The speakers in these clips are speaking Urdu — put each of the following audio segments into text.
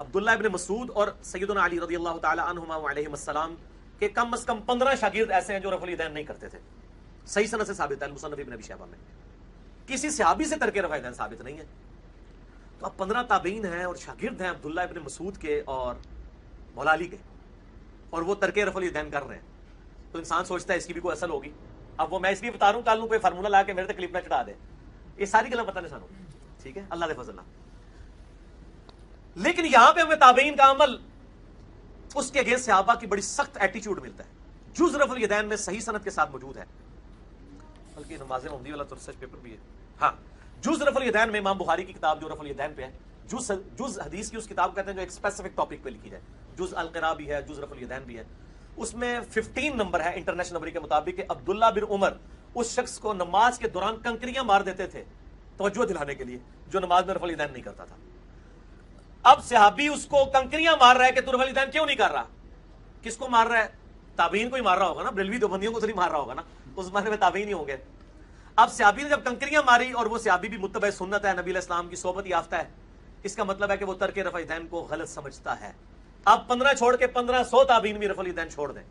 عبداللہ ابن مسعود اور سیدنا علی رضی اللہ تعالی عنہما علیہم السلام کے کم از کم 15 شاگرد ایسے ہیں جو رفع الیدین نہیں کرتے تھے. صحیح سند سے ثابت ہے المصنف ابن ابی شیبہ میں. کسی صحابی سے ترک رفع الیدین ثابت نہیں ہے. تو اب 15 تابعین ہیں اور شاگرد ہیں عبداللہ ابن مسعود کے اور مولا علی کے، اور وہ ترک رفع الیدین کر رہے ہیں. تو انسان سوچتا ہے اس کی بھی کوئی اصل ہوگی. اب وہ میں اس لیے بتا رہا ہوں، کل کوئی فارمولہ لا کے میرے تک کلپ نہ چڑھا دے. یہ ساری گلیں پتہ نہیں سانو، ٹھیک ہے، اللہ دے فضل. لیکن یہاں پہ ہمیں تابعین کا عمل اس کے اگینسٹ صحابہ کی بڑی سخت ایٹیچیوڈ ملتا ہے. جز رفع الیدین میں صحیح سند کے ساتھ موجود ہے، بلکہ نماز عمدی والا تو ریسرچ پیپر بھی ہے. ہاں، جز رفع الیدین میں امام بخاری کی کتاب جو رفع الیدین پہ ہے، جز حدیث کی اس کتاب کہتے ہیں جو ایک اسپیسیفک ٹاپک پہ لکھی جائے. جز القراء بھی ہے، جز رفع الیدین بھی ہے. اس میں 15 نمبر ہے انٹرنیشنل نمبر کے مطابق کہ عبداللہ بن عمر اس شخص کو نماز کے دوران کنکریاں مار دیتے تھے توجہ دلانے کے لیے جو نماز میں رفع الیدین نہیں کرتا تھا. اب صحابی اس کو کنکریاں مار رہا ہے کہ تو رفع الیدین کیوں نہیں کر رہا. کس کو مار رہا ہے؟ تابعین کو ہی مار رہا ہوگا نا، بریلوی دیوبندیوں کو تو نہیں مار رہا ہوگا نا، اس زمانے میں تابعین ہی ہوں گے. اب صحابی نے جب کنکریاں ماری، اور وہ صحابی بھی متبع سنت ہے، نبی علیہ السلام کی صحبت یافتہ ہے، اس کا مطلب ہے کہ وہ ترک رفع الیدین کو غلط سمجھتا ہے. اب 15 چھوڑ کے 1500 تابعین بھی رفع الیدین چھوڑ دیں.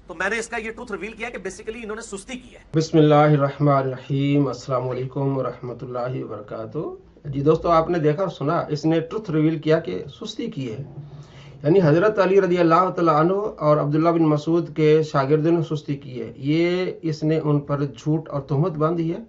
تو میں نے اس کا یہ ٹروتھ ریویل کیا کہ بیسیکلی انہوں نے سستی کی ہے. بسم اللہ الرحمن الرحیم. السلام علیکم ورحمۃ اللہ وبرکاتہ. جی دوستو، آپ نے دیکھا اور سنا، اس نے ٹروتھ ریویل کیا کہ سستی کی ہے. یعنی حضرت علی رضی اللہ تعالیٰ عنہ اور عبداللہ بن مسعود کے شاگردوں نے سستی کی ہے. یہ اس نے ان پر جھوٹ اور تہمت باندھی ہے.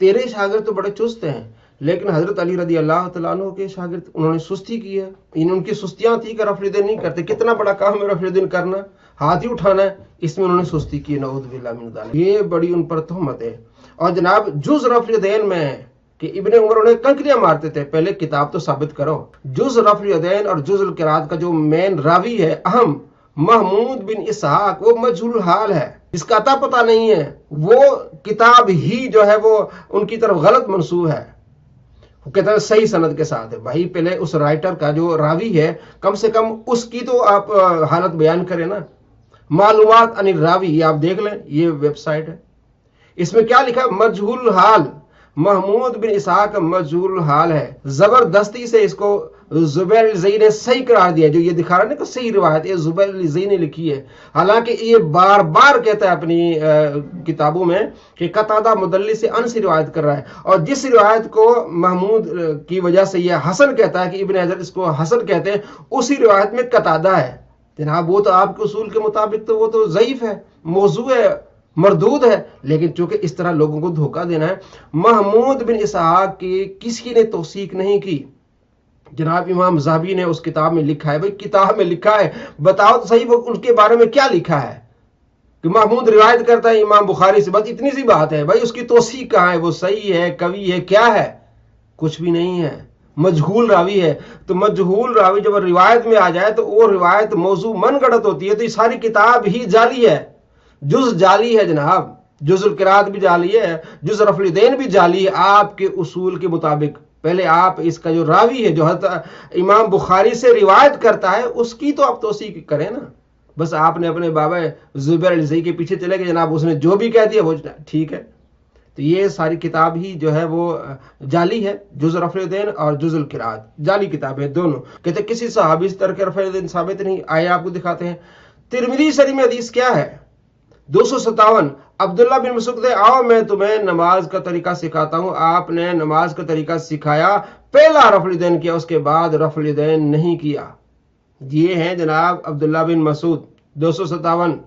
تیرے شاگرد تو بڑے چست ہیں، لیکن حضرت علی رضی اللہ تعالیٰ عنہ کے شاگرد انہوں نے سستی کی ہے. ان کی سستیاں تھی کہ رفع الیدین نہیں کرتے. کتنا بڑا کام ہے رفع الیدین کرنا، ہاتھ ہی اٹھانا ہے، اس میں انہوں نے سستی کی. نعوذ باللہ من ذالک. یہ بڑی ان پر تہمت ہے. اور جناب جز رفع الیدین میں ہے کہ ابن عمر انہیں کنکریاں مارتے تھے. پہلے کتاب تو ثابت کرو. جز رفع الیدین اور جز القراءت کا جو مین راوی ہے اہم محمود بن اسحاق، وہ مجہول حال ہے، اس کا عطا پتہ نہیں ہے. وہ کتاب ہی جو ہے وہ ان کی طرف غلط منسوب ہے. وہ کہتا ہے صحیح سند کے ساتھ ہے. بھائی پہلے اس رائٹر کا جو راوی ہے کم سے کم اس کی تو آپ حالت بیان کریں نا. معلومات عن الراوی، یہ آپ دیکھ لیں، یہ ویب سائٹ ہے. اس میں کیا لکھا؟ مجہول حال. محمود بن اسحاق مجہول حال ہے. زبردستی سے اس کو زبیر الزئی نے صحیح قرار دیا. جو یہ دکھا رہا ہے نا کہ صحیح روایت یہ زبیر الزئی نے لکھی ہے، حالانکہ یہ بار بار کہتا ہے اپنی کتابوں میں کہ قتادہ مدلس سے ان سے روایت کر رہا ہے. اور جس روایت کو محمود کی وجہ سے یہ حسن کہتا ہے کہ ابن حجر اس کو حسن کہتے ہیں، اسی روایت میں قتادہ ہے. جناب وہ تو آپ کے اصول کے مطابق تو وہ تو ضعیف ہے، موضوع ہے، مردود ہے. لیکن چونکہ اس طرح لوگوں کو دھوکہ دینا ہے. محمود بن اسحاق کی کسی نے توثیق نہیں کی. جناب امام ذہبی نے اس کتاب میں لکھا ہے. بھائی کتاب میں لکھا ہے، بتاؤ تو صحیح وہ ان کے بارے میں کیا لکھا ہے کہ محمود روایت کرتا ہے امام بخاری سے، بس اتنی سی بات ہے. بھائی اس کی توثیق کہاں ہے؟ وہ صحیح ہے، قوی ہے، کیا ہے؟ کچھ بھی نہیں ہے. مجہول راوی ہے. تو مجہول راوی جب روایت میں آ جائے تو وہ روایت موضوع من گڑت ہوتی ہے. تو یہ ساری کتاب ہی جعلی ہے، جز جعلی ہے جناب. جز القراءت بھی جعلی ہے، جز رفع الیدین بھی جعلی ہے آپ کے اصول کے مطابق. پہلے آپ اس کا جو راوی ہے جو حضرت امام بخاری سے روایت کرتا ہے اس کی تو آپ توثیق کریں نا. بس آپ نے اپنے بابا زبیر الزئی کے پیچھے چلے گئے، جناب اس نے جو بھی کہہ دیا وہ ٹھیک ہے. تو یہ ساری کتاب ہی جو ہے وہ جعلی ہے. جز رفع الیدین اور جز القراءت جعلی کتابیں دونوں. کہتے کسی صحابی سے ترک رفع الیدین ثابت نہیں. آئے آپ کو دکھاتے ہیں. ترمذی شریف میں حدیث کیا ہے؟ 257. عبداللہ بن مسعود نے آؤ میں تمہیں نماز کا طریقہ سکھاتا ہوں. آپ نے نماز کا طریقہ سکھایا، پہلا رفع الیدین کیا، اس کے بعد رفع الیدین نہیں کیا. یہ ہیں جناب عبداللہ بن مسعود. 257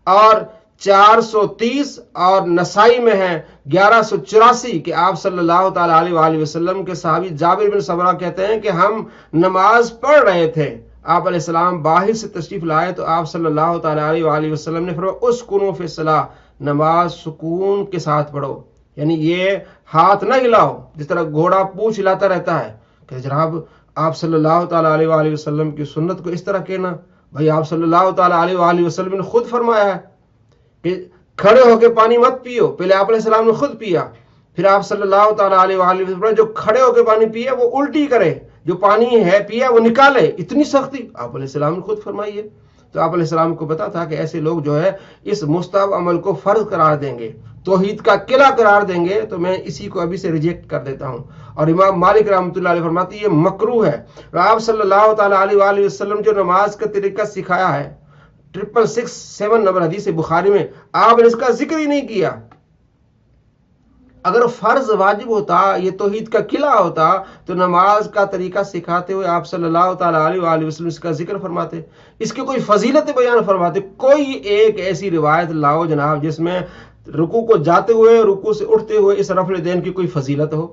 اور 430 اور نسائی میں ہے 1184 کہ آپ صلی اللہ تعالی علیہ وآلہ وسلم کے صحابی جابر بن سمرہ کہتے ہیں کہ ہم نماز پڑھ رہے تھے، آپ علیہ السلام باہر سے تشریف لائے تو آپ صلی اللہ تعالی علیہ وآلہ وسلم نے فرمایا اسکنوا فی الصلاۃ، نماز سکون کے ساتھ پڑھو. یعنی یہ ہاتھ نہ ہلاؤ جس طرح گھوڑا پونچھ ہلاتا رہتا ہے. کہ جناب آپ صلی اللہ تعالی علیہ وآلہ وسلم کی سنت کو اس طرح کہنا. بھائی آپ صلی اللہ تعالی علیہ وآلہ وسلم نے خود فرمایا ہے کہ کھڑے ہو کے پانی مت پیو. پہلے آپ علیہ السلام نے خود پیا، پھر آپ صلی اللہ تعالی علیہ وآلہ وسلم جو کھڑے ہو کے پانی پیے وہ الٹی کرے، جو پانی ہے پیا وہ نکالے. اتنی سختی آپ علیہ السلام نے خود فرمائی ہے. تو آپ علیہ السلام کو پتا تھا کہ ایسے لوگ جو ہے اس مستحب عمل کو فرض قرار دیں گے، توحید کا قلعہ قرار دیں گے، تو میں اسی کو ابھی سے ریجیکٹ کر دیتا ہوں۔ اور امام مالک رحمۃ اللہ علیہ فرماتے ہیں یہ مکروہ ہے۔ آپ صلی اللہ تعالیٰ علیہ وآلہ وسلم جو نماز کا طریقہ سکھایا ہے 667 نمبر حدیث بخاری میں، آپ نے اس کا ذکر ہی نہیں کیا۔ اگر فرض واجب ہوتا، یہ توحید کا قلعہ ہوتا، تو نماز کا طریقہ سکھاتے ہوئے آپ صلی اللہ تعالیٰ علیہ وآلہ وسلم اس کا ذکر فرماتے، اس کی کوئی فضیلت بیان فرماتے۔ کوئی ایک ایسی روایت لاؤ جناب جس میں رکوع کو جاتے ہوئے، رکوع سے اٹھتے ہوئے اس رفع الیدین کی کوئی فضیلت ہو۔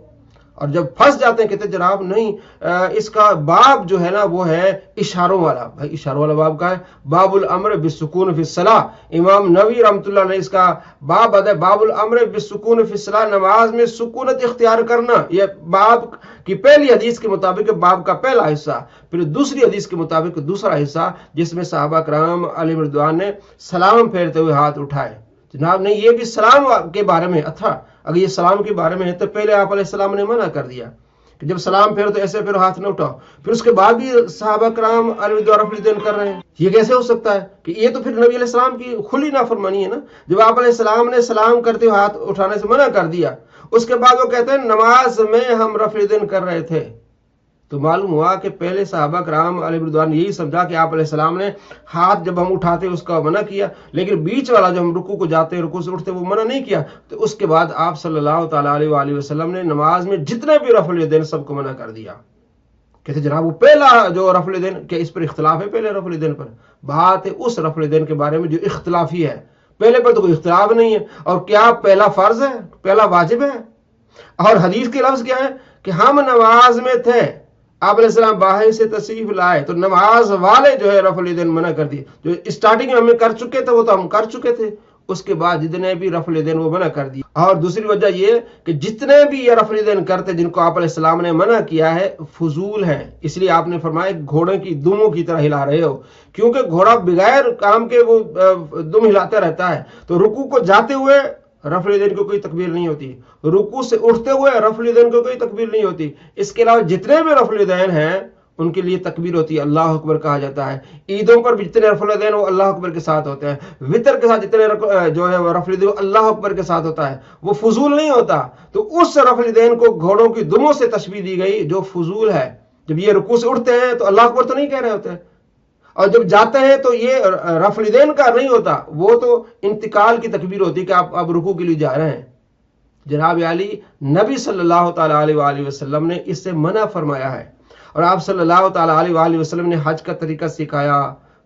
اور جب پھنس جاتے ہیں کہتے جناب نہیں، اس کا باب جو ہے نا وہ ہے اشاروں والا۔ بھائی اشاروں والا باب کا ہے، باب الامر بالسکون فی الصلاۃ۔ امام نووی رحمۃ اللہ نے اس کا باب ہے باب الامر بالسکون فی الصلاۃ، نماز میں سکونت اختیار کرنا۔ یہ باب کی پہلی حدیث کے مطابق باب کا پہلا حصہ، پھر دوسری حدیث کے مطابق دوسرا حصہ، جس میں صحابہ کرام علیہ رضوان نے سلام پھیرتے ہوئے ہاتھ اٹھائے۔ جناب نہیں، یہ بھی سلام کے بارے میں تھا۔ اگر یہ سلام کے بارے میں ہے تو پہلے آپ علیہ السلام نے منع کر دیا کہ جب سلام پھیرو تو ایسے پھر ہاتھ نہ اٹھاؤ، پھر اس کے بعد بھی صحابہ کرام علیہ رضوان رفع الیدین کر رہے ہیں۔ یہ کیسے ہو سکتا ہے کہ یہ تو پھر نبی علیہ السلام کی کھلی نافرمانی ہے نا۔ جب آپ علیہ السلام نے سلام کرتے ہوئے ہاتھ اٹھانے سے منع کر دیا، اس کے بعد وہ کہتے ہیں نماز میں ہم رفع الیدین کر رہے تھے، تو معلوم ہوا کہ پہلے صحابہ کرام علیہ رضوان یہی سمجھا کہ آپ علیہ السلام نے ہاتھ جب ہم اٹھاتے اس کا منع کیا، لیکن بیچ والا جو ہم رکوع کو جاتے رکوع سے اٹھتے وہ منع نہیں کیا۔ تو اس کے بعد آپ صلی اللہ تعالیٰ علیہ وآلہ وسلم نے نماز میں جتنے بھی رفع الیدین سب کو منع کر دیا۔ کہتے جناب وہ پہلا جو رفع الیدین، کیا اس پر اختلاف ہے؟ پہلے رفع الیدین پر بات ہے، اس رفع الیدین کے بارے میں جو اختلافی ہے۔ پہلے پر تو کوئی اختلاف نہیں ہے۔ اور کیا پہلا فرض ہے؟ پہلا واجب ہے؟ اور حدیث کے لفظ کیا ہے کہ ہم نماز میں تھے، آپ علیہ السلام باہر سے تشریف لائے تو نماز والے جو ہے رفع الیدین منع کر دیے۔ جو اسٹارٹنگ میں ہمیں کر چکے تھے وہ تو ہم کر چکے تھے، اس کے بعد جتنے بھی رفع الیدین وہ منع کر دیے۔ اور دوسری وجہ یہ کہ جتنے بھی یہ رفع الیدین کرتے جن کو آپ علیہ السلام نے منع کیا ہے فضول ہیں، اس لیے آپ نے فرمایا گھوڑے کی دموں کی طرح ہلا رہے ہو، کیونکہ گھوڑا بغیر کام کے وہ دم ہلاتا رہتا ہے۔ تو رکوع کو جاتے ہوئے رفع الیدین کو کوئی تکبیر نہیں ہوتی، رکوع سے اٹھتے ہوئے رفع الیدین کو کوئی تکبیر نہیں ہوتی۔ اس کے علاوہ جتنے بھی رفع الیدین ہیں ان کے لیے تکبیر ہوتی ہے، اللہ اکبر کہا جاتا ہے۔ عیدوں پر بھی جتنے رفع الیدین وہ اللہ اکبر کے ساتھ ہوتے ہیں، وطر کے ساتھ جتنے جو ہے رفع الیدین وہ اللہ اکبر کے ساتھ ہوتا ہے، وہ فضول نہیں ہوتا۔ تو اس رفع الیدین کو گھوڑوں کی دموں سے تشبیہ دی گئی جو فضول ہے۔ جب یہ رکوع سے اٹھتے ہیں تو اللہ اکبر تو نہیں کہہ رہے ہوتے، اور جب جاتے ہیں تو یہ رفع الیدین کا نہیں ہوتا، وہ تو انتقال کی تکبیر ہوتی کہ آپ اب رکوع کے لیے جا رہے ہیں۔ جناب علی نبی صلی اللہ تعالیٰ علیہ وآلہ وسلم نے اس سے منع فرمایا ہے، اور آپ صلی اللہ تعالیٰ علیہ وآلہ وسلم نے حج کا طریقہ سکھایا،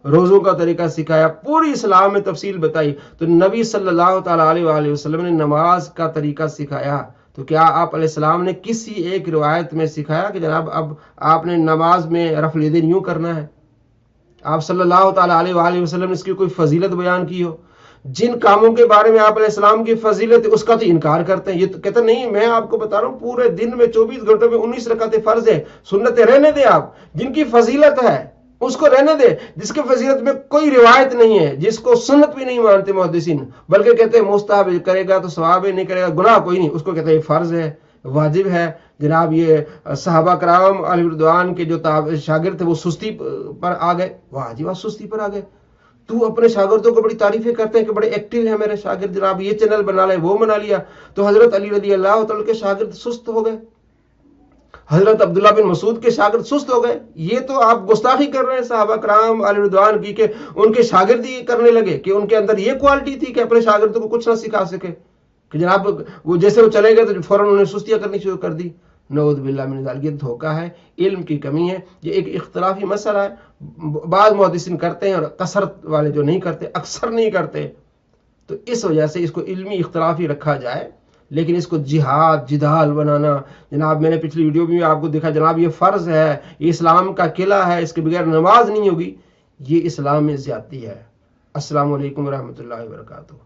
روزوں کا طریقہ سکھایا، پوری اسلام میں تفصیل بتائی۔ تو نبی صلی اللہ تعالیٰ علیہ وآلہ وسلم نے نماز کا طریقہ سکھایا، تو کیا آپ علیہ السلام نے کسی ایک روایت میں سکھایا کہ جناب اب آپ نے نماز میں رفع الیدین یوں کرنا ہے؟ آپ صلی اللہ تعالیٰ علیہ وآلہ وسلم نے اس کی کوئی فضیلت بیان کی ہو؟ جن کاموں کے بارے میں آپ علیہ السلام کی فضیلت ہے اس کا تو انکار کرتے ہیں۔ یہ تو کہتے ہیں نہیں، میں آپ کو بتا رہا ہوں پورے دن میں 24 گھنٹوں میں 19 رکعتیں فرض ہے، سنتیں رہنے دیں۔ آپ جن کی فضیلت ہے اس کو رہنے دیں، جس کی فضیلت میں کوئی روایت نہیں ہے، جس کو سنت بھی نہیں مانتے محدثین، بلکہ کہتے ہیں مستحب کرے گا تو ثواب ہے، نہیں کرے گا گناہ کوئی نہیں، اس کو کہتے ہیں یہ فرض ہے، واجب ہے۔ جناب یہ صحابہ کرام علیہ رضوان کے جو شاگرد تھے وہ سستی پر آ گئے، واجب سستی پر آ گئے۔ تو اپنے شاگردوں کو بڑی تعریفیں کرتے ہیں کہ بڑے ایکٹیو ہیں میرے شاگرد، جناب یہ چینل بنا لے وہ بنا لیا، تو حضرت علی رضی اللہ تعالیٰ کے شاگرد سست ہو گئے، حضرت عبداللہ بن مسعود کے شاگرد سست ہو گئے۔ یہ تو آپ گستاخی کر رہے ہیں صحابہ کرام علیہ رضوان کی کہ ان کے شاگرد ہی کرنے لگے، کہ ان کے اندر یہ کوالٹی تھی کہ اپنے شاگردوں کو کچھ نہ سکھا سکے، کہ جناب وہ جیسے وہ چلے گئے تو فوراً انہوں نے سستیاں کرنی شروع کر دی۔ نعوذ باللہ من ذالک، یہ دھوکہ ہے، علم کی کمی ہے، یہ ایک اختلافی مسئلہ ہے۔ بعض محدثین کرتے ہیں اور کثرت والے جو نہیں کرتے، اکثر نہیں کرتے، تو اس وجہ سے اس کو علمی اختلافی رکھا جائے، لیکن اس کو جہاد جدال بنانا، جناب میں نے پچھلی ویڈیو میں آپ کو دکھا، جناب یہ فرض ہے، یہ اسلام کا قلعہ ہے، اس کے بغیر نماز نہیں ہوگی، یہ اسلام میں زیادتی ہے۔ السلام علیکم ورحمۃ اللہ وبرکاتہ۔